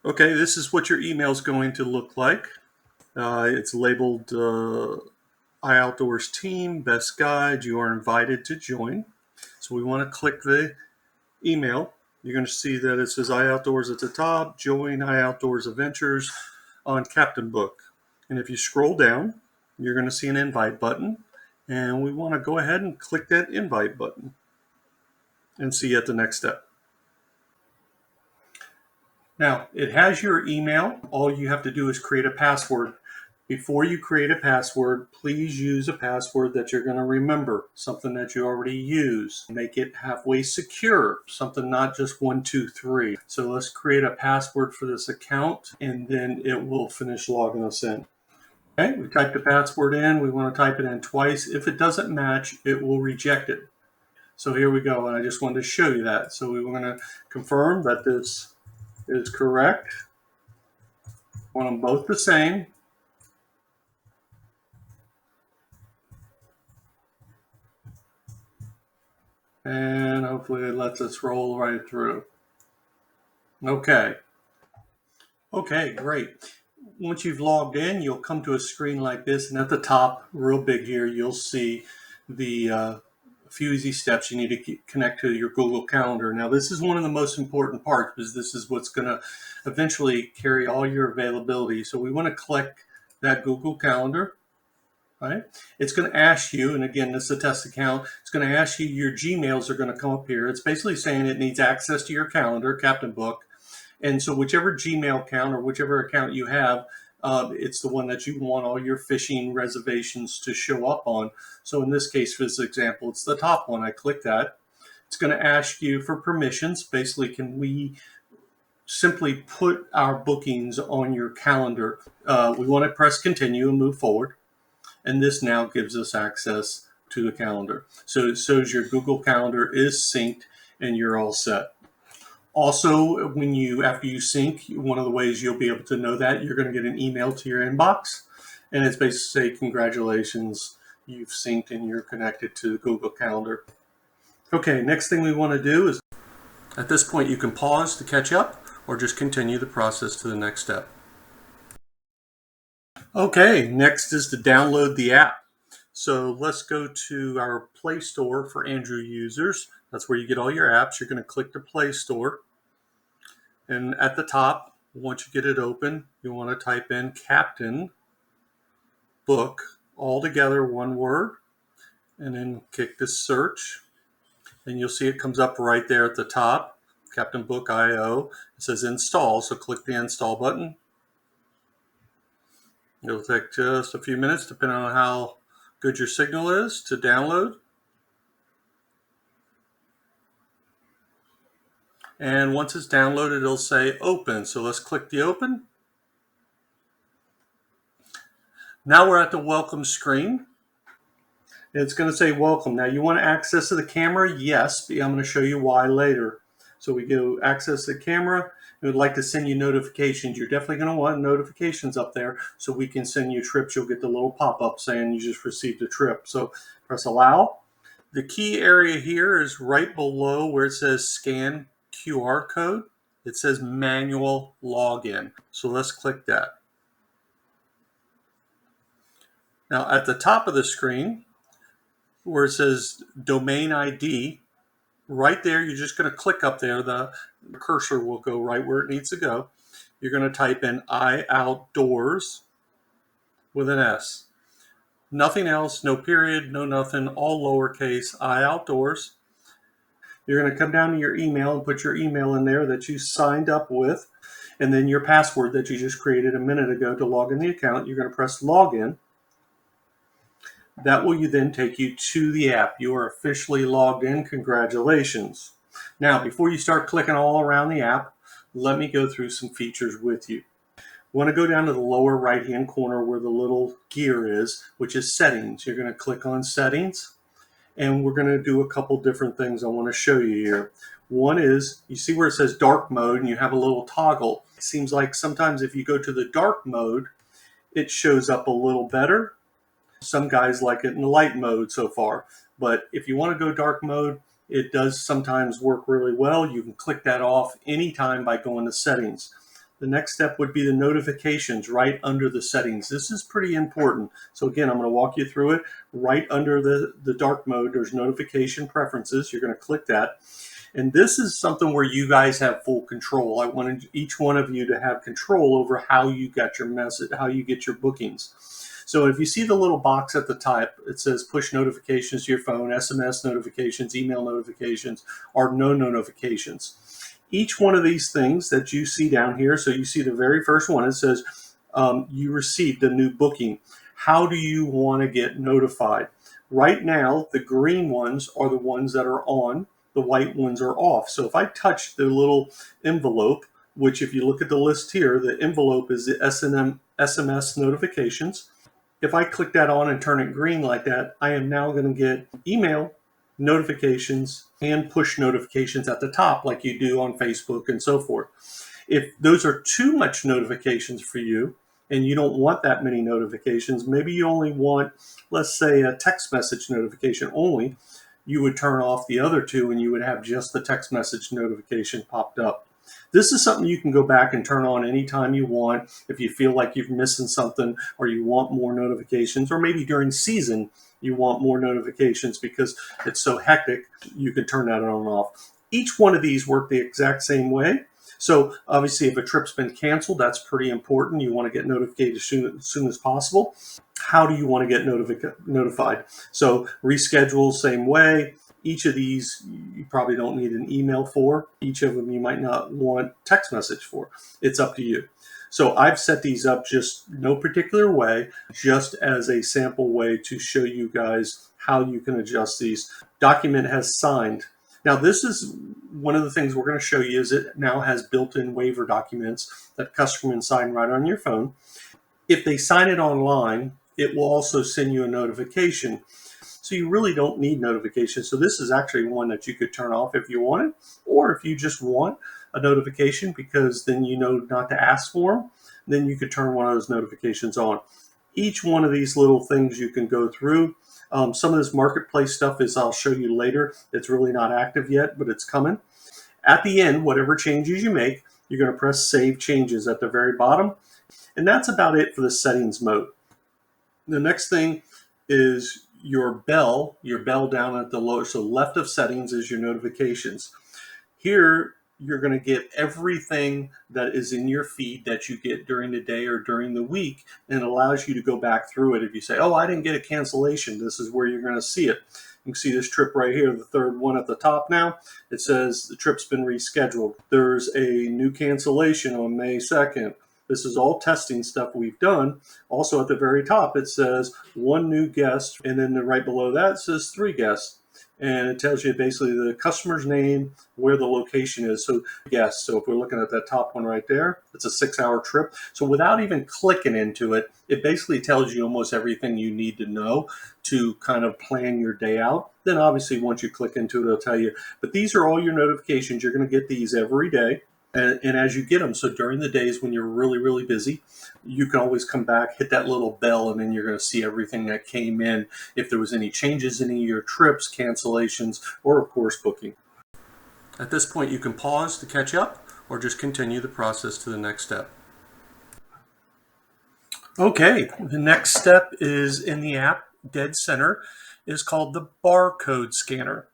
Okay, this is what your email is going to look like. It's labeled iOutdoors Team, Best Guide. You are invited to join. So we want to click the email. You're going to see that it says iOutdoors at the top, join iOutdoors Adventures on CaptainBook. And if you scroll down, you're going to see an invite button. And we want to go ahead and click that invite button and see you at the next step. Now, it has your email. All you have to do is create a password. Before you create a password, please use a password that you're going to remember, something that you already use. Make it halfway secure, something not just 1, 2, 3. So let's create a password for this account, and then it will finish logging us in. Okay, we typed the password in. We want to type it in twice. If it doesn't match, it will reject it. So here we go, and I just wanted to show you that. So we want to confirm that this is correct. Want them both the same. And hopefully it lets us roll right through. Okay, great. Once you've logged in, you'll come to a screen like this, and at the top, real big here, you'll see the few easy steps you need to connect to your Google Calendar. Now, this is one of the most important parts because this is what's going to eventually carry all your availability. So we want to click that Google Calendar. Right? It's going to ask you, and again, this is a test account, it's going to ask you, your Gmails are going to come up here. It's basically saying it needs access to your calendar, CaptainBook. And so whichever Gmail account or whichever account you have, it's the one that you want all your fishing reservations to show up on. So in this case, for this example, it's the top one. I click that. It's going to ask you for permissions. Basically, can we simply put our bookings on your calendar? We want to press continue and move forward. And this now gives us access to the calendar. So it shows your Google Calendar is synced and you're all set. Also, after you sync, one of the ways you'll be able to know that, you're going to get an email to your inbox. And it's basically say, congratulations, you've synced and you're connected to the Google Calendar. Okay, next thing we want to do is, at this point, you can pause to catch up or just continue the process to the next step. Okay, next is to download the app. So let's go to our Play Store for Android users. That's where you get all your apps. You're going to click the Play Store. And at the top, once you get it open, you want to type in CaptainBook, all together, one word, and then click the search. And you'll see it comes up right there at the top, CaptainBook IO. It says install, so click the install button. It'll take just a few minutes, depending on how good your signal is, to download. And once it's downloaded, it'll say open. So let's click the open. Now we're at the welcome screen. It's going to say welcome. Now you want access to the camera? Yes, I'm going to show you why later. So we go access the camera. We would like to send you notifications. You're definitely going to want notifications up there so we can send you trips. You'll get the little pop-up saying you just received a trip. So press allow. The key area here is right below where it says scan QR code. It says manual login. So let's click that. Now at the top of the screen where it says domain ID, right there, you're just going to click up there. The cursor will go right where it needs to go. You're going to type in iOutdoors with an S. Nothing else, no period, no nothing, all lowercase, iOutdoors. You're going to come down to your email and put your email in there that you signed up with, and then your password that you just created a minute ago to log in the account. You're going to press login. That will then take you to the app. You are officially logged in. Congratulations. Now, before you start clicking all around the app, let me go through some features with you. You want to go down to the lower right-hand corner where the little gear is, which is settings. You're going to click on settings, and we're going to do a couple different things I want to show you here. One is, you see where it says dark mode, and you have a little toggle. It seems like sometimes if you go to the dark mode, it shows up a little better. Some guys like it in light mode so far, but if you want to go dark mode, it does sometimes work really well. You can click that off anytime by going to settings. The next step would be the notifications right under the settings. This is pretty important. So again, I'm going to walk you through it. Right under the dark mode, there's notification preferences. You're going to click that. And this is something where you guys have full control. I wanted each one of you to have control over how you get your message, how you get your bookings. So if you see the little box at the top, it says push notifications to your phone, SMS notifications, email notifications, or no notifications. Each one of these things that you see down here, so you see the very first one, it says you received a new booking. How do you want to get notified? Right now, the green ones are the ones that are on, the white ones are off. So if I touch the little envelope, which if you look at the list here, the envelope is the SMS notifications. If I click that on and turn it green like that, I am now going to get email notifications and push notifications at the top like you do on Facebook and so forth. If those are too much notifications for you and you don't want that many notifications, maybe you only want, let's say, a text message notification only, you would turn off the other two and you would have just the text message notification popped up. This is something you can go back and turn on anytime you want if you feel like you're missing something or you want more notifications, or maybe during season you want more notifications because it's so hectic, you can turn that on and off. Each one of these work the exact same way. So obviously if a trip's been canceled, that's pretty important. You want to get notified as soon as possible. How do you want to get notified? So reschedule, same way. Each of these you probably don't need an email for. Each of them you might not want text message for. It's up to you. So I've set these up just no particular way, just as a sample way to show you guys how you can adjust these. Document has signed. Now this is one of the things we're going to show you is it now has built-in waiver documents that customers can sign right on your phone. If they sign it online, it will also send you a notification. So you really don't need notifications. So this is actually one that you could turn off if you wanted, or if you just want a notification because then you know not to ask for them, then you could turn one of those notifications on. Each one of these little things you can go through. Some of this marketplace stuff is I'll show you later. It's really not active yet, but it's coming. At the end, whatever changes you make, you're going to press Save Changes at the very bottom. And that's about it for the settings mode. The next thing is your bell down at the lower, so left of settings is your notifications. Here, you're going to get everything that is in your feed that you get during the day or during the week, and it allows you to go back through it. If you say, oh, I didn't get a cancellation, this is where you're going to see it. You can see this trip right here, the third one at the top now. It says the trip's been rescheduled. There's a new cancellation on May 2nd. This is all testing stuff we've done. Also at the very top, it says one new guest, and then right below that it says 3 guests. And it tells you basically the customer's name, where the location is. So guests. So if we're looking at that top one right there, it's a 6-hour trip. So without even clicking into it, it basically tells you almost everything you need to know to kind of plan your day out. Then obviously once you click into it, it'll tell you. But these are all your notifications. You're going to get these every day. And as you get them, so during the days when you're really, really busy, you can always come back, hit that little bell, and then you're going to see everything that came in, if there was any changes in any of your trips, cancellations, or of course booking. At this point, you can pause to catch up or just continue the process to the next step. Okay, the next step is in the app, dead center, is called the barcode scanner.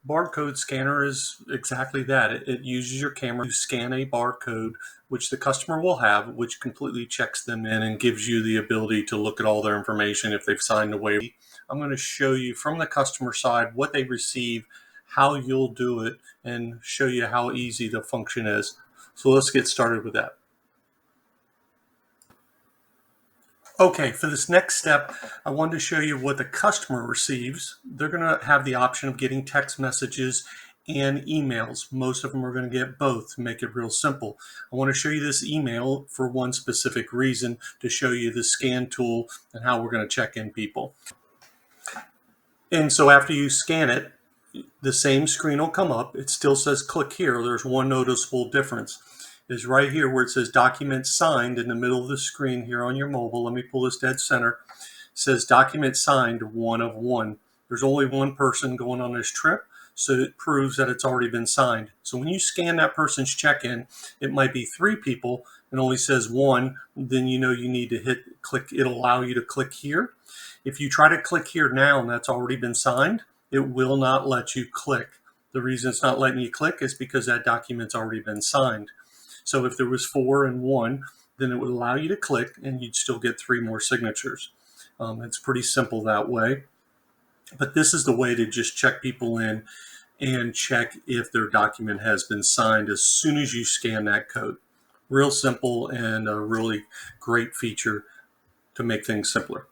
Barcode scanner is exactly that. It uses your camera to scan a barcode, which the customer will have, which completely checks them in and gives you the ability to look at all their information if they've signed a waiver. I'm going to show you from the customer side what they receive, how you'll do it, and show you how easy the function is. So let's get started with that. Okay, for this next step, I wanted to show you what the customer receives. They're going to have the option of getting text messages and emails. Most of them are going to get both to make it real simple. I want to show you this email for one specific reason, to show you the scan tool and how we're going to check in people. And so after you scan it, the same screen will come up. It still says click here. There's one noticeable difference. Is right here where it says document signed in the middle of the screen here on your mobile. Let me pull this dead center. It says document signed 1 of 1. There's only one person going on this trip. so it proves that it's already been signed. So when you scan that person's check-in, it might be 3 people and only says 1, then you know you need to click. It'll allow you to click here. If you try to click here now and that's already been signed, it will not let you click. The reason it's not letting you click is because that document's already been signed. So if there was 4 and 1, then it would allow you to click and you'd still get 3 more signatures. It's pretty simple that way. But this is the way to just check people in and check if their document has been signed as soon as you scan that code. Real simple and a really great feature to make things simpler.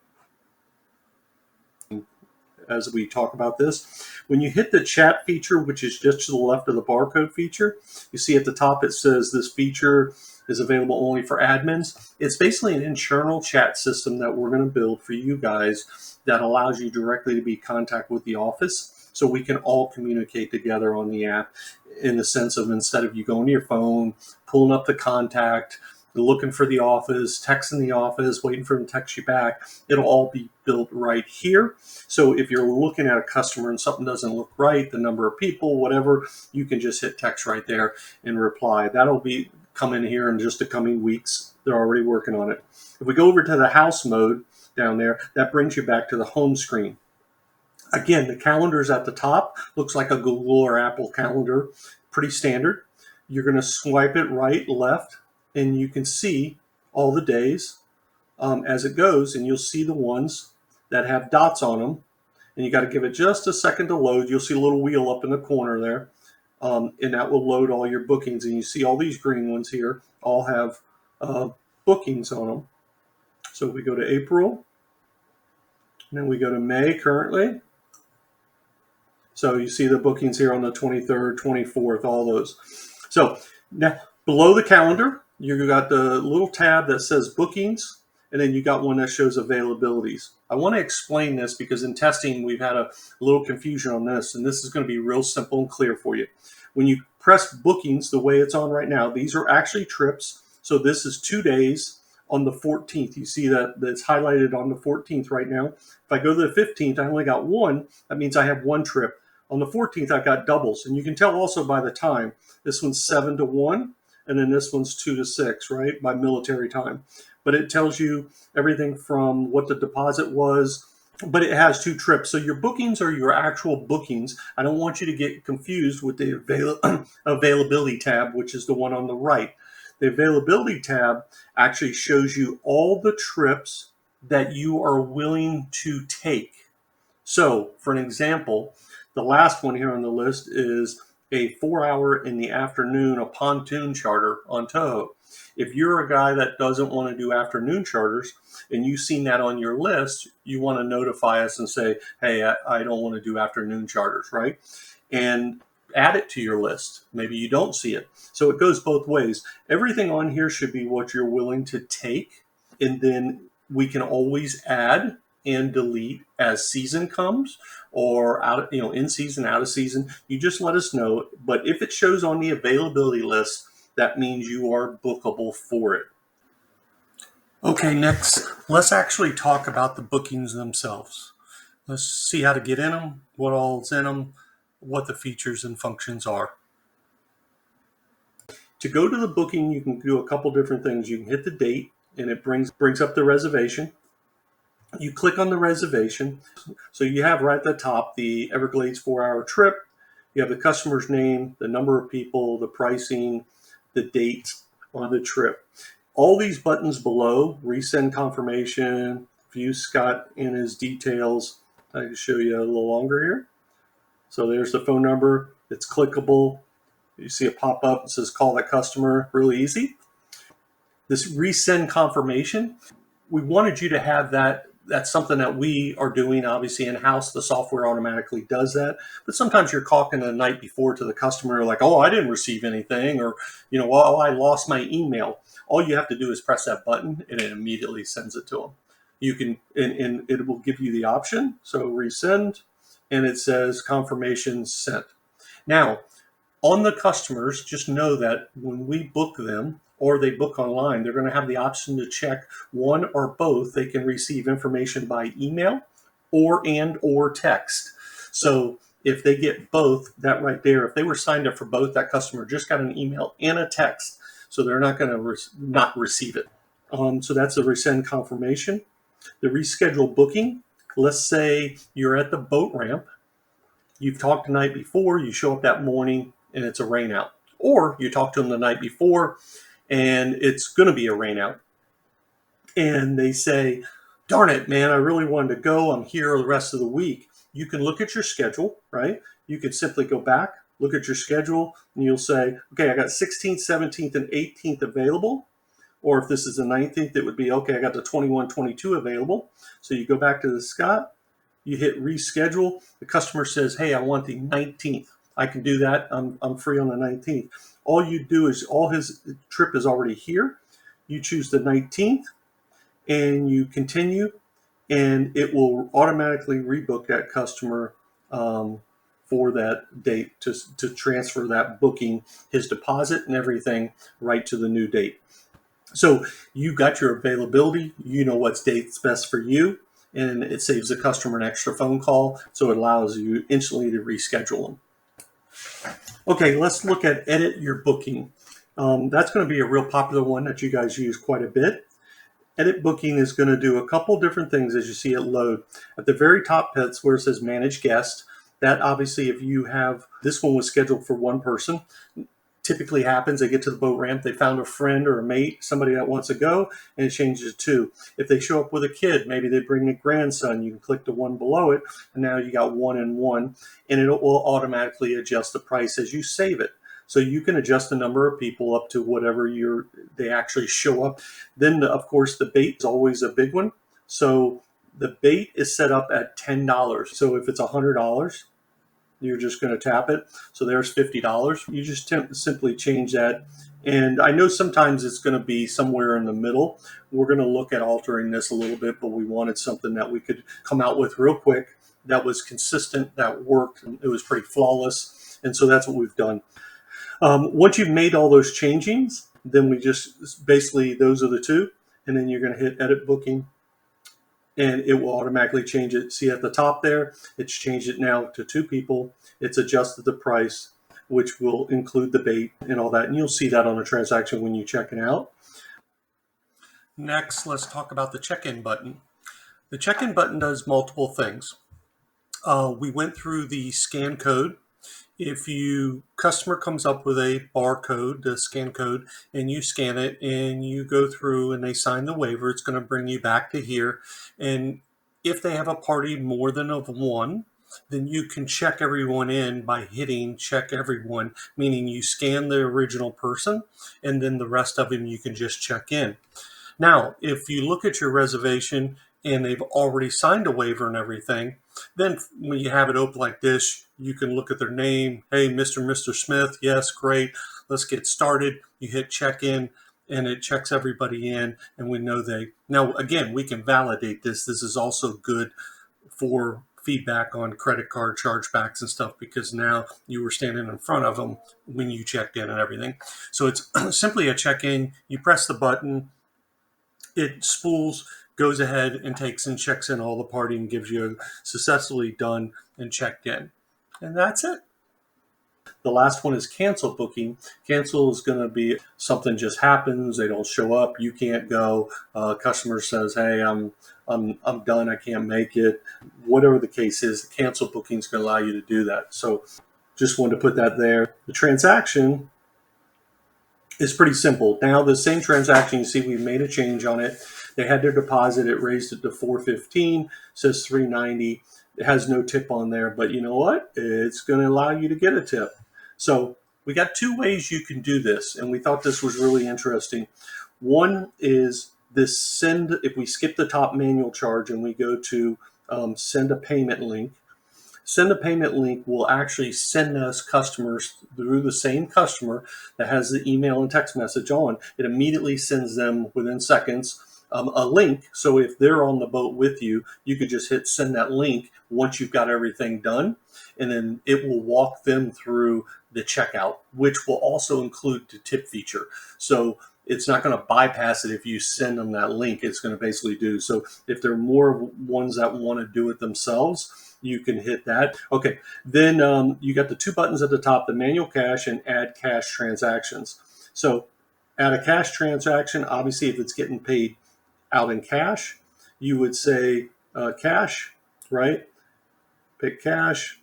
As we talk about this, when you hit the chat feature, which is just to the left of the barcode feature, you see at the top it says this feature is available only for admins. It's basically an internal chat system that we're going to build for you guys that allows you directly to be in contact with the office, so we can all communicate together on the app, in the sense of, instead of you going to your phone, pulling up the contact, looking for the office, texting the office, waiting for them to text you back, it'll all be built right here. So if you're looking at a customer and something doesn't look right, the number of people, whatever, you can just hit text right there and reply. That'll be coming here in just the coming weeks. They're already working on it. If we go over to the house mode down there, that brings you back to the home screen. Again, the calendar's at the top. Looks like a Google or Apple calendar. Pretty standard. You're going to swipe it right, left, and you can see all the days as it goes, and you'll see the ones that have dots on them. And you got to give it just a second to load. You'll see a little wheel up in the corner there, and that will load all your bookings. And you see all these green ones here all have bookings on them. So we go to April, and then we go to May currently. So you see the bookings here on the 23rd, 24th, all those. So now below the calendar, you got the little tab that says bookings, and then you got one that shows availabilities. I want to explain this because in testing, we've had a little confusion on this, and this is going to be real simple and clear for you. When you press bookings the way it's on right now, these are actually trips. So this is 2 days on the 14th. You see that it's highlighted on the 14th right now. If I go to the 15th, I only got 1. That means I have 1 trip. On the 14th, I've got doubles. And you can tell also by the time. This one's 7 to 1, and then this one's 2 to 6, right, by military time. But it tells you everything from what the deposit was, but it has 2 trips. So your bookings are your actual bookings. I don't want you to get confused with the availability tab, which is the one on the right. The availability tab actually shows you all the trips that you are willing to take. So, for an example, the last one here on the list is a 4-hour in the afternoon, a pontoon charter on Toho. If you're a guy that doesn't want to do afternoon charters and you've seen that on your list, you want to notify us and say, hey, I don't want to do afternoon charters, right? And add it to your list. Maybe you don't see it. So it goes both ways. Everything on here should be what you're willing to take, and then we can always add and delete as season comes, or out, in season, out of season. You just let us know. But if it shows on the availability list, that means you are bookable for it. Okay, next, let's actually talk about the bookings themselves. Let's see how to get in them, what all's in them, what the features and functions are. To go to the booking, you can do a couple different things. You can hit the date, and it brings up the reservation. You click on the reservation. So you have right at the top the Everglades 4-hour trip. You have the customer's name, the number of people, the pricing, the date on the trip. All these buttons below, resend confirmation, view Scott and his details. I can show you a little longer here. So there's the phone number. It's clickable. You see a pop-up that says call that customer. Really easy. This resend confirmation, we wanted you to have that. That's something that we are doing, obviously, in-house. The software automatically does that. But sometimes you're talking the night before to the customer like, oh, I didn't receive anything, or, well, I lost my email. All you have to do is press that button, and it immediately sends it to them. You can, and it will give you the option. So resend, and it says confirmation sent. Now, on the customers, just know that when we book them, or they book online, they're going to have the option to check one or both. They can receive information by email or text. So if they get both, that right there, if they were signed up for both, that customer just got an email and a text. So they're not going to not receive it. So that's a resend confirmation. The reschedule booking. Let's say you're at the boat ramp. You've talked the night before, you show up that morning and it's a rain out. Or you talk to them the night before and it's going to be a rain out. And they say, darn it, man, I really wanted to go. I'm here the rest of the week. You can look at your schedule, right? You can simply go back, look at your schedule, and you'll say, okay, I got 16th, 17th, and 18th available. Or if this is the 19th, it would be, okay, I got the 21, 22 available. So you go back to the Scott, you hit reschedule. The customer says, hey, I want the 19th. I can do that. I'm free on the 19th. All you do is all his trip is already here. You choose the 19th and you continue, and it will automatically rebook that customer for that date to transfer that booking, his deposit and everything right to the new date. So you got your availability, you know what's date's best for you, and it saves the customer an extra phone call, so it allows you instantly to reschedule them. Okay, let's look at edit your booking. That's going to be a real popular one that you guys use quite a bit. Edit booking is going to do a couple different things as you see it load. At the very top, that's where it says manage guest. That obviously, if you have, this one was scheduled for one person. Typically happens, they get to the boat ramp, they found a friend or a mate, somebody that wants to go, and it changes to 2. If they show up with a kid, maybe they bring a grandson, you can click the one below it, and now you got 1 and 1, and it will automatically adjust the price as you save it. So you can adjust the number of people up to whatever they actually show up. Then, of course, the bait is always a big one. So the bait is set up at $10. So if it's $100, you're just going to tap it. So there's $50. You just simply change that. And I know sometimes it's going to be somewhere in the middle. We're going to look at altering this a little bit, but we wanted something that we could come out with real quick that was consistent, that worked. It was pretty flawless. And so that's what we've done. Once you've made all those changings, then we just basically, those are the 2. And then you're going to hit edit booking, and it will automatically change it. See at the top there, it's changed it now to 2 people. It's adjusted the price, which will include the bait and all that. And you'll see that on a transaction when you check it out. Next, let's talk about the check-in button. The check-in button does multiple things. We went through the scan code. If customer comes up with a barcode, the scan code, and you scan it and you go through and they sign the waiver, it's going to bring you back to here. And if they have a party more than of 1, then you can check everyone in by hitting check everyone, meaning you scan the original person and then the rest of them you can just check in. Now, if you look at your reservation and they've already signed a waiver and everything, then when you have it open like this, you can look at their name. Hey, Mr. Smith. Yes, great. Let's get started. You hit check in and it checks everybody in, and we know now again, we can validate this. This is also good for feedback on credit card chargebacks and stuff, because now you were standing in front of them when you checked in and everything. So it's simply a check-in. You press the button, it spools, goes ahead and takes and checks in all the party and gives you a successfully done and checked in. And that's it. The last one is cancel booking. Cancel is going to be something just happens. They don't show up. You can't go. Customer says, hey, I'm done. I can't make it. Whatever the case is, the cancel booking is going to allow you to do that. So just wanted to put that there. The transaction is pretty simple. Now the same transaction, you see we made a change on it. They had their deposit, it raised it to $415, says $390. It has no tip on there, but you know what? It's going to allow you to get a tip. So we got 2 ways you can do this, and we thought this was really interesting. One is this send, if we skip the top manual charge and we go to send a payment link, send a payment link will actually send us customers through the same customer that has the email and text message on. It immediately sends them within seconds a link. So if they're on the boat with you, you could just hit send that link once you've got everything done. And then it will walk them through the checkout, which will also include the tip feature. So it's not going to bypass it if you send them that link. It's going to basically do. So if there are more ones that want to do it themselves, you can hit that. Okay, then you got the two buttons at the top, the manual cash and add cash transactions. So add a cash transaction, obviously if it's getting paid out in cash, you would say cash, right? Pick cash.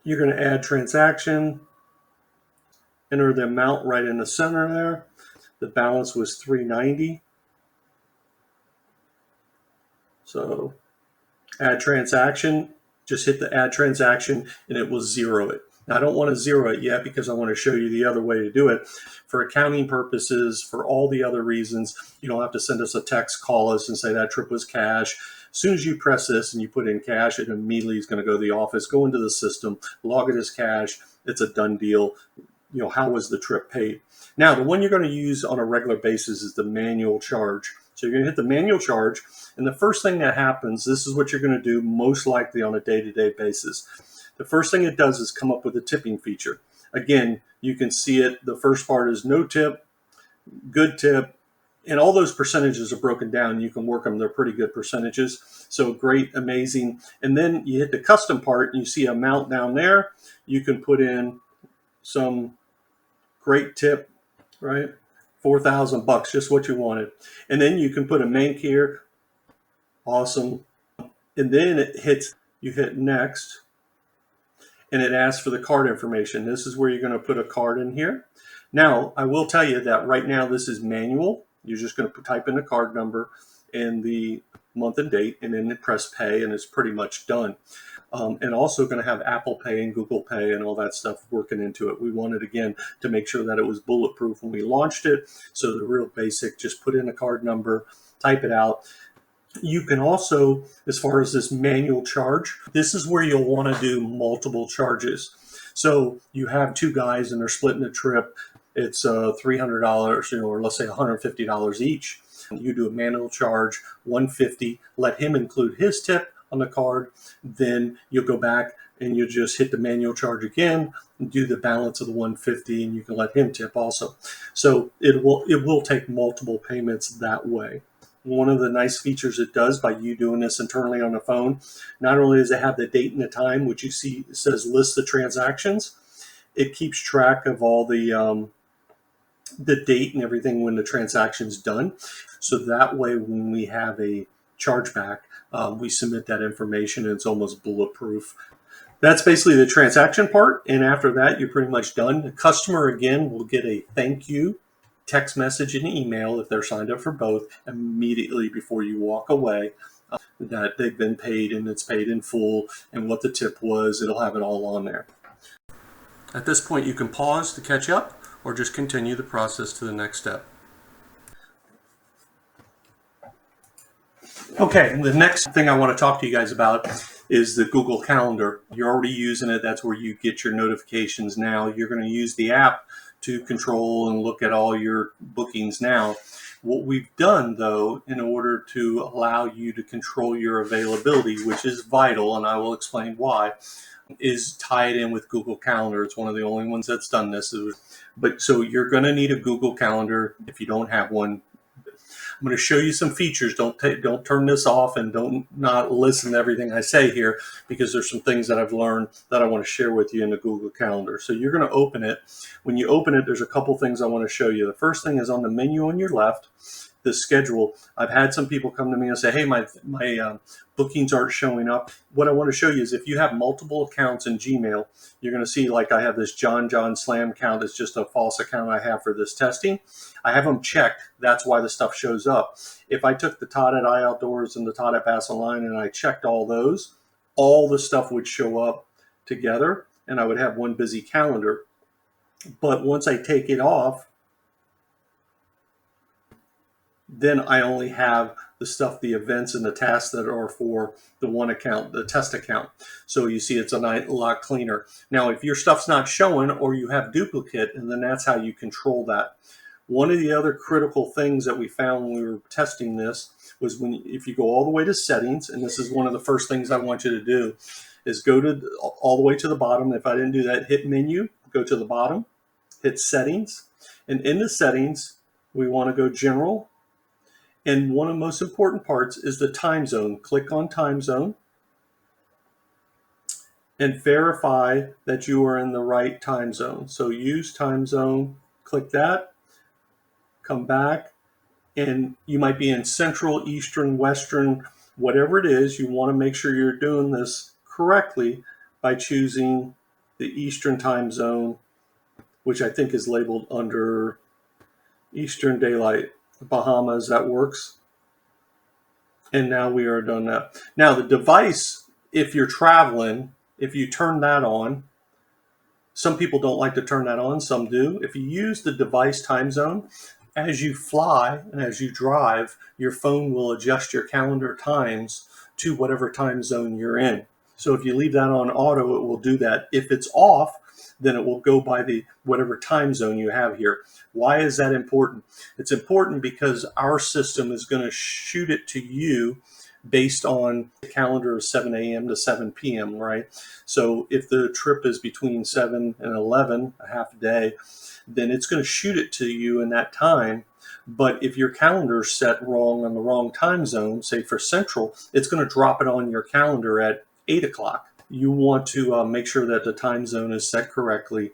You're going to add transaction, enter the amount right in the center there. The balance was $390. So add transaction, just hit the add transaction and it will zero it. Now I don't want to zero it yet because I want to show you the other way to do it. For accounting purposes, for all the other reasons, you don't have to send us a text, call us and say that trip was cash. As soon as you press this and you put in cash, it immediately is going to go to the office, go into the system, log it as cash. It's a done deal. You know, how was the trip paid? Now, the one you're going to use on a regular basis is the manual charge. So you're going to hit the manual charge. And the first thing that happens, this is what you're going to do most likely on a day-to-day basis. The first thing it does is come up with a tipping feature. Again, you can see it. The first part is no tip, good tip, and all those percentages are broken down. You can work them. They're pretty good percentages. So great, amazing. And then you hit the custom part and you see amount down there. You can put in some great tip, right? $4,000, just what you wanted. And then you can put a bank here. Awesome. And then it hits, you hit next, and it asks for the card information. This is where you're going to put a card in here. Now, I will tell you that right now this is manual. You're just going to type in the card number and the month and date, and then press pay, and it's pretty much done. And also going to have Apple Pay and Google Pay and all that stuff working into it. We wanted, again, to make sure that it was bulletproof when we launched it. So the real basic, just put in a card number, type it out. You can also, as far as this manual charge, this is where you'll want to do multiple charges. So you have two guys and they're splitting a trip. It's $300, you know, or let's say $150 each. You do a manual charge, $150, let him include his tip on the card. Then you'll go back and you just hit the manual charge again and do the balance of the $150, and you can let him tip also. So it will take multiple payments that way. One of the nice features it does by you doing this internally on the phone, not only does it have the date and the time, which you see it says list the transactions, it keeps track of all the date and everything when the transaction's done. So that way when we have a chargeback, we submit that information and it's almost bulletproof. That's basically the transaction part. And after that, you're pretty much done. The customer, again, will get a thank you text message and email if they're signed up for both immediately before you walk away, that they've been paid and it's paid in full and what the tip was. It'll have it all on there. At this point, you can pause to catch up or just continue the process to the next step. Okay, the next thing I want to talk to you guys about is the Google Calendar. You're already using it. That's where you get your notifications now. You're going to use the app to control and look at all your bookings now. What we've done, though, in order to allow you to control your availability, which is vital, and I will explain why, is tie it in with Google Calendar. It's one of the only ones that's done this. But so you're going to need a Google Calendar if you don't have one. I'm going to show you some features. Don't turn this off and don't not listen to everything I say here, because there's some things that I've learned that I want to share with you in the Google Calendar. So you're going to open it. When you open it, there's a couple things I want to show you. The first thing is on the menu on your left, the schedule. I've had some people come to me and say, hey, my bookings aren't showing up. What I want to show you is if you have multiple accounts in Gmail, you're going to see like I have this John Slam account. It's just a false account I have for this testing. I have them checked. That's why the stuff shows up. If I took the Todd at iOutdoors and the Todd at Bass Online and I checked all those, all the stuff would show up together and I would have one busy calendar. But once I take it off, then I only have the stuff, the events and the tasks that are for the one account, the test account. So you see it's a lot cleaner. Now, if your stuff's not showing or you have duplicate, and then that's how you control that. One of the other critical things that we found when we were testing this was if you go all the way to settings, and this is one of the first things I want you to do, is go to all the way to the bottom. If I didn't do that, hit menu, go to the bottom, hit settings. And in the settings, we want to go general. And one of the most important parts is the time zone. Click on time zone. and verify that you are in the right time zone. So use time zone, click that, come back, and you might be in Central, Eastern, Western, whatever it is. You want to make sure you're doing this correctly by choosing the Eastern time zone, which I think is labeled under Eastern Daylight. Bahamas, that works. And now we are done that. Now the device, if you're traveling, if you turn that on, some people don't like to turn that on, some do. If you use the device time zone, as you fly and as you drive, your phone will adjust your calendar times to whatever time zone you're in. So if you leave that on auto, it will do that. If it's off, then it will go by the whatever time zone you have here. Why is that important? It's important because our system is going to shoot it to you based on the calendar of 7 a.m. to 7 p.m., right? So if the trip is between 7 and 11, a half a day, then it's going to shoot it to you in that time. But if your calendar is set wrong on the wrong time zone, say for Central, it's going to drop it on your calendar at 8 o'clock. You want to make sure that the time zone is set correctly.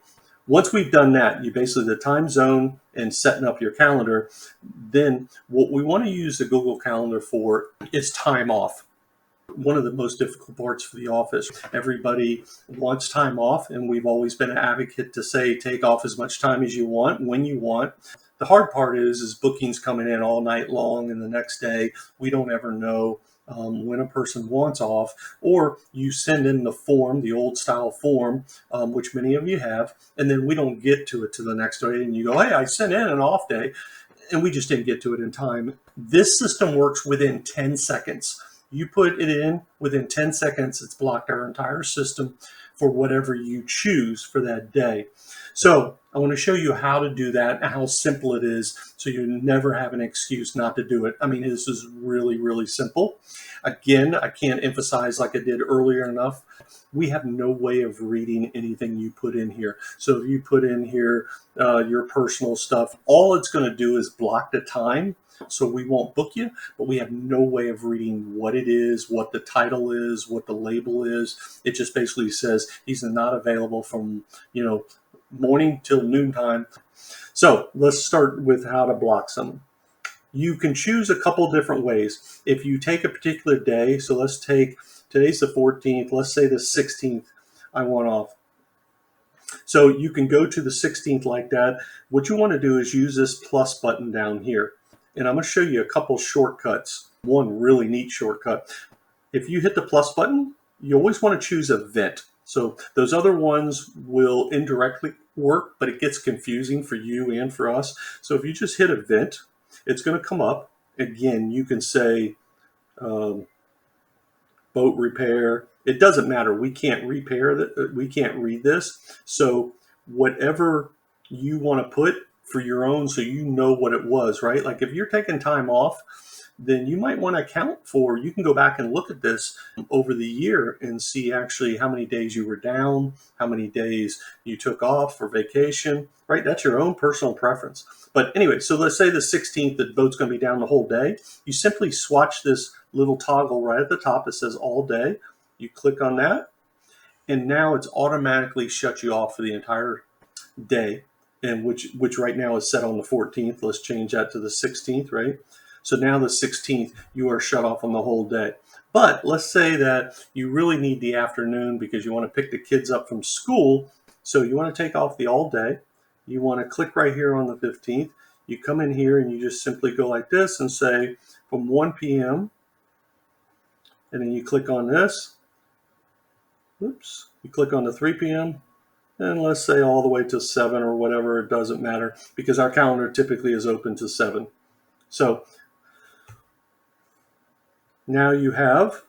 Once we've done that, you basically the time zone and setting up your calendar, then what we want to use the Google Calendar for is time off. One of the most difficult parts for the office. Everybody wants time off, and we've always been an advocate to say take off as much time as you want, when you want. The hard part is bookings coming in all night long, and the next day we don't ever know when a person wants off, or you send in the form, the old style form, which many of you have, and then we don't get to it to the next day, and you go, hey, I sent in an off day, and we just didn't get to it in time. This system works within 10 seconds. You put it in, within 10 seconds, it's blocked our entire system for whatever you choose for that day. So I want to show you how to do that and how simple it is so you never have an excuse not to do it. I mean, this is really, really simple. Again, I can't emphasize like I did earlier enough. We have no way of reading anything you put in here. So if you put in here your personal stuff, all it's going to do is block the time. So we won't book you, but we have no way of reading what it is, what the title is, what the label is. It just basically says he's not available from, morning till noontime. So let's start with how to block someone. You can choose a couple different ways. If you take a particular day, so let's take, today's the 14th, let's say the 16th, I want off. So you can go to the 16th like that. What you want to do is use this plus button down here. And I'm going to show you a couple shortcuts. One really neat shortcut. If you hit the plus button, you always want to choose event. So those other ones will indirectly work, but it gets confusing for you and for us. So if you just hit event, it's going to come up. Again, you can say boat repair. It doesn't matter. We can't repair that. We can't read this. So whatever you want to put for your own, so you know what it was, right? Like if you're taking time off, then you might want to account for, you can go back and look at this over the year and see actually how many days you were down, how many days you took off for vacation, right? That's your own personal preference. But anyway, so let's say the 16th, the boat's going to be down the whole day. You simply swatch this little toggle right at the top that says all day. You click on that, and now it's automatically shut you off for the entire day, and which right now is set on the 14th. Let's change that to the 16th, right? So now the 16th, you are shut off on the whole day. But let's say that you really need the afternoon because you want to pick the kids up from school. So you want to take off the all day. You want to click right here on the 15th. You come in here and you just simply go like this and say from 1 p.m. And then you click on this. Oops. You click on the 3 p.m. And let's say all the way to 7 or whatever. It doesn't matter because our calendar typically is open to 7. So now you have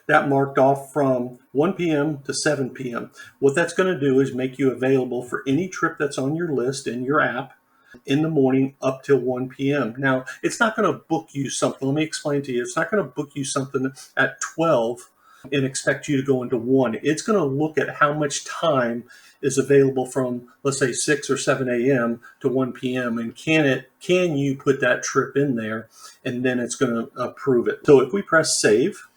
that marked off from 1 p.m. to 7 p.m. What that's going to do is make you available for any trip that's on your list in your app in the morning up till 1 p.m. Now, it's not going to book you something. Let me explain to you. It's not going to book you something at 12 and expect you to go into 1. It's going to look at how much time is available from, let's say, 6 or 7 a.m. to 1 p.m. and can you put that trip in there, and then it's going to approve it. So if we press save,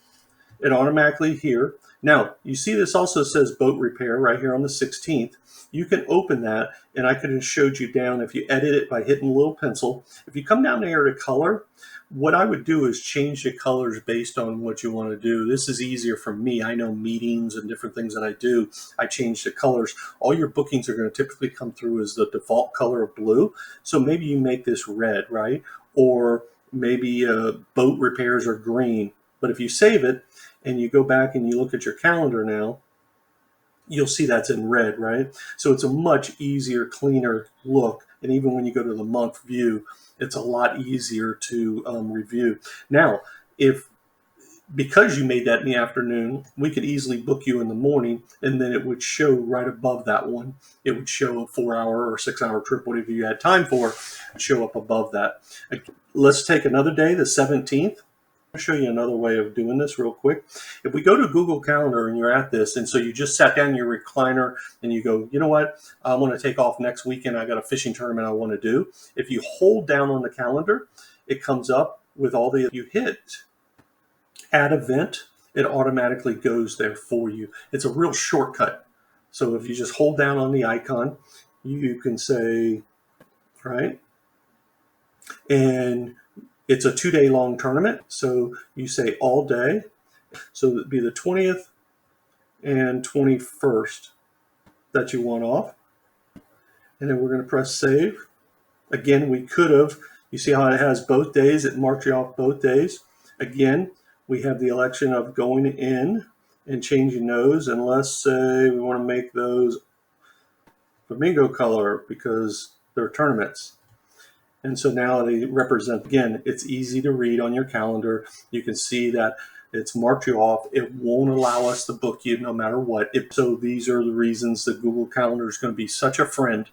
it automatically here, Now, you see this also says boat repair right here on the 16th. You can open that, and I could have showed you down if you edit it by hitting a little pencil. If you come down here to color, what I would do is change the colors based on what you want to do. This is easier for me. I know meetings and different things that I do. I change the colors. All your bookings are going to typically come through as the default color of blue. So maybe you make this red, right? Or maybe boat repairs are green. But if you save it and you go back and you look at your calendar now, you'll see that's in red, right? So it's a much easier, cleaner look. And even when you go to the month view, it's a lot easier to review. Now, because you made that in the afternoon, we could easily book you in the morning, and then it would show right above that one. It would show a 4-hour or 6-hour trip, whatever you had time for, show up above that. Let's take another day, the 17th. I'll show you another way of doing this real quick. If we go to Google Calendar and you're at this, and so you just sat down in your recliner and you go, you know what, I want to take off next weekend. I got a fishing tournament I want to do. If you hold down on the calendar, it comes up with all you hit add event, it automatically goes there for you. It's a real shortcut. So if you just hold down on the icon, you can say, right, and it's a 2-day long tournament, so you say all day. So it'd be the 20th and 21st that you want off. And then we're going to press save. Again, we could have, you see how it has both days, it marks you off both days. Again, we have the election of going in and changing those, and let's say we want to make those flamingo color because they're tournaments. And so now they represent, again, it's easy to read on your calendar. You can see that it's marked you off. It won't allow us to book you no matter what. So these are the reasons that Google Calendar is going to be such a friend.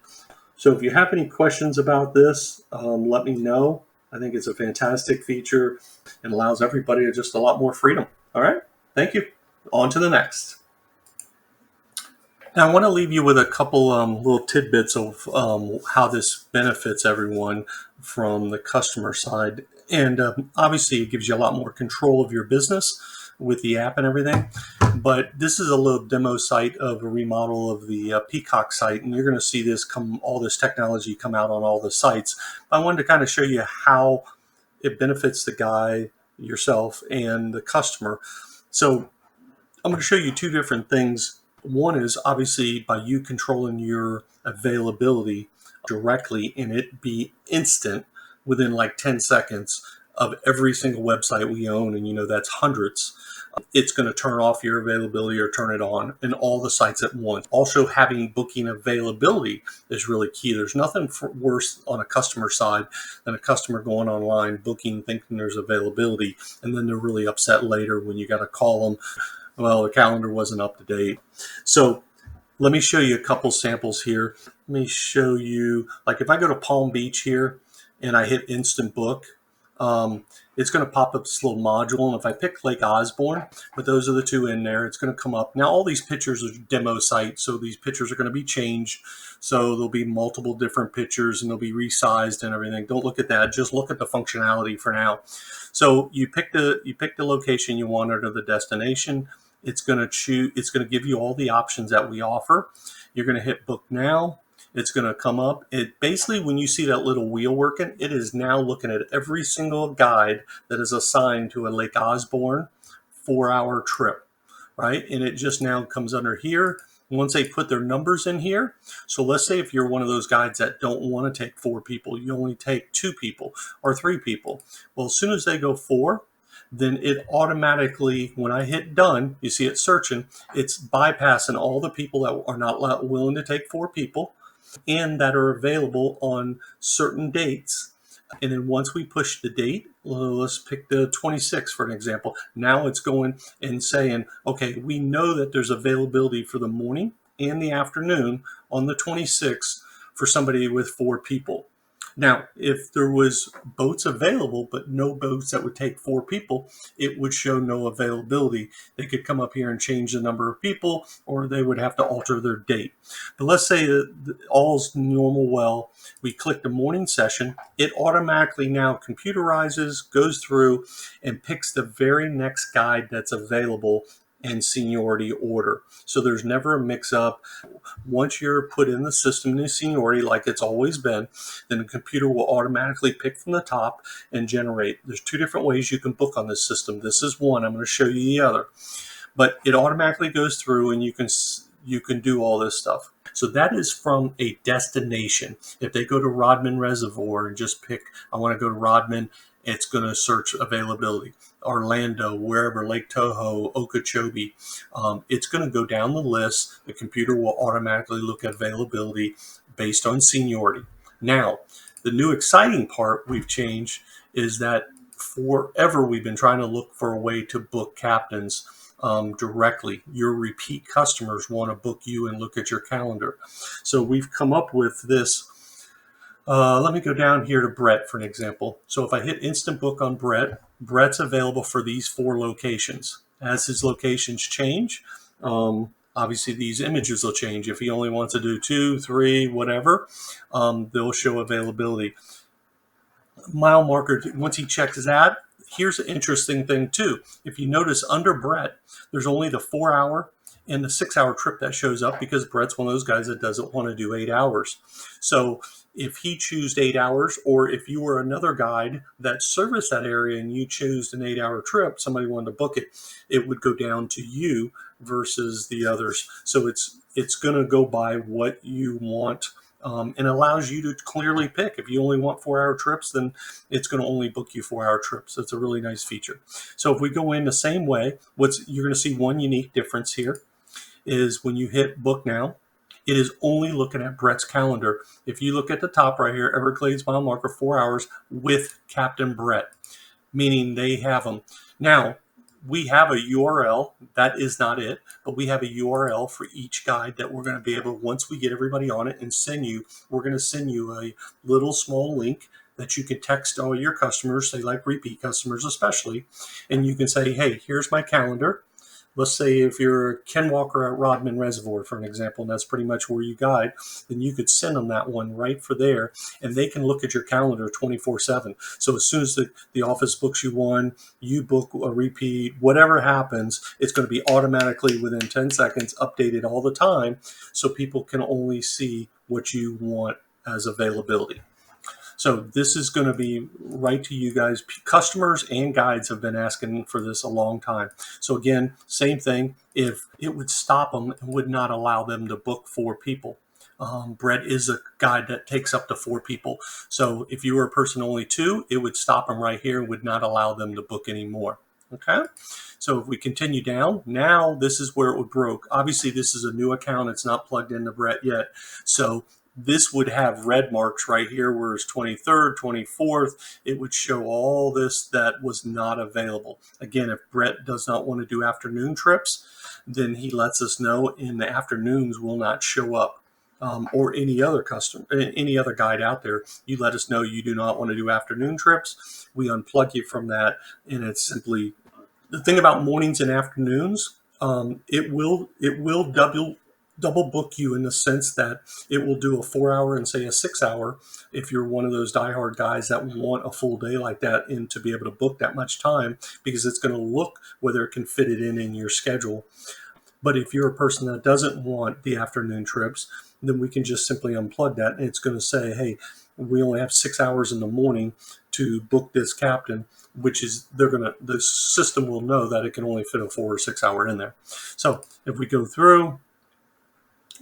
So if you have any questions about this, let me know. I think it's a fantastic feature and allows everybody just a lot more freedom. All right, thank you. On to the next. Now, I want to leave you with a couple little tidbits of how this benefits everyone from the customer side. And obviously, it gives you a lot more control of your business with the app and everything. But this is a little demo site of a remodel of the Peacock site. And you're going to see this all this technology come out on all the sites. I wanted to kind of show you how it benefits the guy, yourself, and the customer. So I'm going to show you two different things. One is obviously by you controlling your availability directly and it be instant within like 10 seconds of every single website we own, and you know that's hundreds. It's going to turn off your availability or turn it on in all the sites at once. Also, having booking availability is really key. There's nothing worse on a customer side than a customer going online, booking, thinking there's availability, and then they're really upset later when you got to call them. Well, the calendar wasn't up to date. So let me show you a couple samples here. Let me show you, like if I go to Palm Beach here and I hit Instant Book, it's going to pop up this little module. And if I pick Lake Osborne, but those are the two in there, it's going to come up. Now, all these pictures are demo sites, so these pictures are going to be changed. So there'll be multiple different pictures and they'll be resized and everything. Don't look at that. Just look at the functionality for now. So you pick the location you want or the destination. It's going to give you all the options that we offer. You're going to hit book now. It's going to come up. It basically, when you see that little wheel working, it is now looking at every single guide that is assigned to a Lake Osborne 4-hour trip, right? And it just now comes under here. Once they put their numbers in here, so let's say if you're one of those guides that don't want to take 4 people, you only take 2 people or 3 people. Well, as soon as they go 4, then it automatically, when I hit done, you see it searching, it's bypassing all the people that are not willing to take 4 people and that are available on certain dates. And then once we push the date, let's pick the 26th for an example. Now it's going and saying, okay, we know that there's availability for the morning and the afternoon on the 26th for somebody with 4 people. Now, if there was boats available, but no boats that would take 4 people, it would show no availability. They could come up here and change the number of people, or they would have to alter their date. But let's say that all's normal well. We click the morning session. It automatically now computerizes, goes through, and picks the very next guide that's available and seniority order. So there's never a mix-up. Once you're put in the system in seniority like it's always been, then the computer will automatically pick from the top and generate. There's two different ways you can book on this system. This is one. I'm going to show you the other. But it automatically goes through and you can do all this stuff. So that is from a destination. If they go to Rodman Reservoir and just pick, I want to go to Rodman, it's going to search availability. Orlando, wherever, Lake Tahoe, Okeechobee, it's going to go down the list. The computer will automatically look at availability based on seniority. Now, the new exciting part we've changed is that forever we've been trying to look for a way to book captains directly. Your repeat customers want to book you and look at your calendar. So we've come up with this. Let me go down here to Brett for an example. So if I hit Instant Book on Brett, Brett's available for these 4 locations. As his locations change, obviously these images will change. If he only wants to do 2, 3, whatever, they'll show availability. Mile marker, once he checks that, here's an interesting thing too. If you notice under Brett, there's only the 4-hour and the 6-hour trip that shows up because Brett's one of those guys that doesn't want to do 8 hours. So if he chooses 8 hours, or if you were another guide that serviced that area and you chose an 8-hour trip, somebody wanted to book it, it would go down to you versus the others. So it's going to go by what you want. And allows you to clearly pick. If you only want 4-hour trips, then it's going to only book you 4-hour trips. It's a really nice feature. So if we go in the same way, you're going to see one unique difference here is when you hit book now, it is only looking at Brett's calendar. If you look at the top right here, Everglades mile marker 4 hours with Captain Brett, meaning they have them. Now, we have a URL. That is not it, but we have a URL for each guide that we're going to be able, once we get everybody on it and send you, we're going to send you a little small link that you can text all your customers, say like repeat customers especially, and you can say, hey, here's my calendar. Let's say if you're Ken Walker at Rodman Reservoir, for an example, and that's pretty much where you guide, then you could send them that one right for there, and they can look at your calendar 24/7. So as soon as the office books you one, you book a repeat, whatever happens, it's going to be automatically within 10 seconds updated all the time, so people can only see what you want as availability. So this is going to be right to you guys. Customers and guides have been asking for this a long time. So again, same thing. If it would stop them and would not allow them to book 4 people. Brett is a guide that takes up to 4 people. So if you were a person only 2, it would stop them right here and would not allow them to book anymore. Okay. So if we continue down, now this is where it would broke. Obviously, this is a new account. It's not plugged into Brett yet. So this would have red marks right here, whereas 23rd, 24th, it would show all this that was not available. Again, if Brett does not want to do afternoon trips, then he lets us know, and the afternoons will not show up. Or any other guide out there, you let us know you do not want to do afternoon trips. We unplug you from that, and it's simply the thing about mornings and afternoons. It will double book you in the sense that it will do a 4-hour and say a 6-hour if you're one of those diehard guys that want a full day like that and to be able to book that much time, because it's going to look whether it can fit it in your schedule. But if you're a person that doesn't want the afternoon trips, then we can just simply unplug that, and it's going to say, hey, we only have 6 hours in the morning to book this captain, which is the system will know that it can only fit a 4 or 6 hour in there. So if we go through,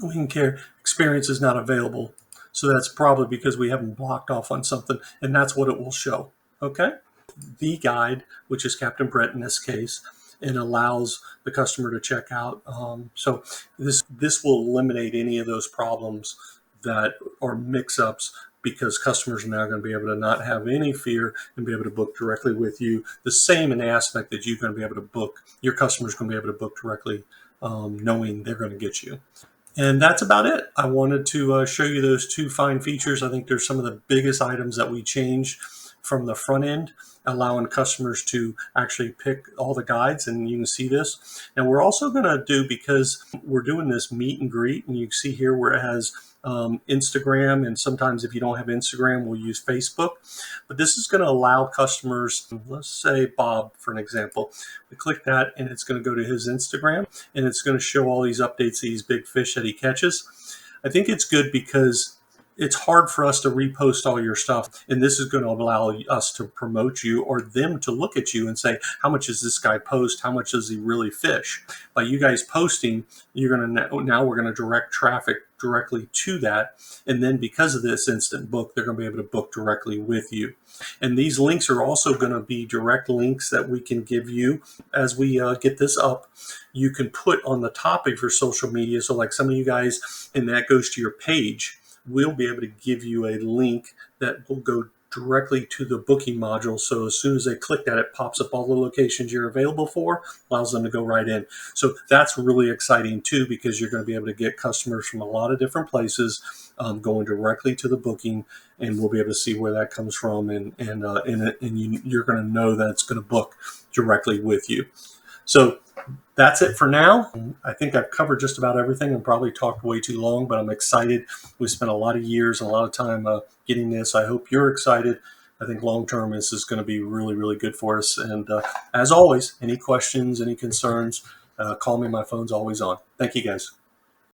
we can care experience is not available. So that's probably because we haven't blocked off on something, and that's what it will show. Okay. The guide, which is Captain Brett in this case, and allows the customer to check out. So this will eliminate any of those problems that are mix-ups, because customers are now going to be able to not have any fear and be able to book directly with you. The same in the aspect that you're going to be able to book, your customer's going to be able to book directly, knowing they're going to get you. And that's about it. I wanted to show you those 2 fine features. I think they're some of the biggest items that we changed from the front end, allowing customers to actually pick all the guides, and you can see this. And we're also going to do, because we're doing this meet and greet, and you can see here where it has Instagram, and sometimes if you don't have Instagram, we'll use Facebook. But this is going to allow customers, let's say Bob, for an example, we click that and it's going to go to his Instagram and it's going to show all these updates, these big fish that he catches. I think it's good because it's hard for us to repost all your stuff, and this is going to allow us to promote you or them to look at you and say, how much does this guy post? How much does he really fish? By you guys posting, you're going to now we're going to direct traffic directly to that, and then because of this instant book, they're going to be able to book directly with you. And these links are also going to be direct links that we can give you as we get this up. You can put on the top of your social media, so like some of you guys, and that goes to your page, we'll be able to give you a link that will go directly to the booking module. So as soon as they click that, it pops up all the locations you're available for, allows them to go right in. So that's really exciting too, because you're going to be able to get customers from a lot of different places going directly to the booking, and we'll be able to see where that comes from, and you're going to know that it's going to book directly with you. So that's it for now. I think I've covered just about everything and probably talked way too long, but I'm excited. We spent a lot of years and a lot of time getting this. I hope you're excited. I think long term this is going to be really, really good for us. And as always, any questions, any concerns, call me. My phone's always on. Thank you, guys.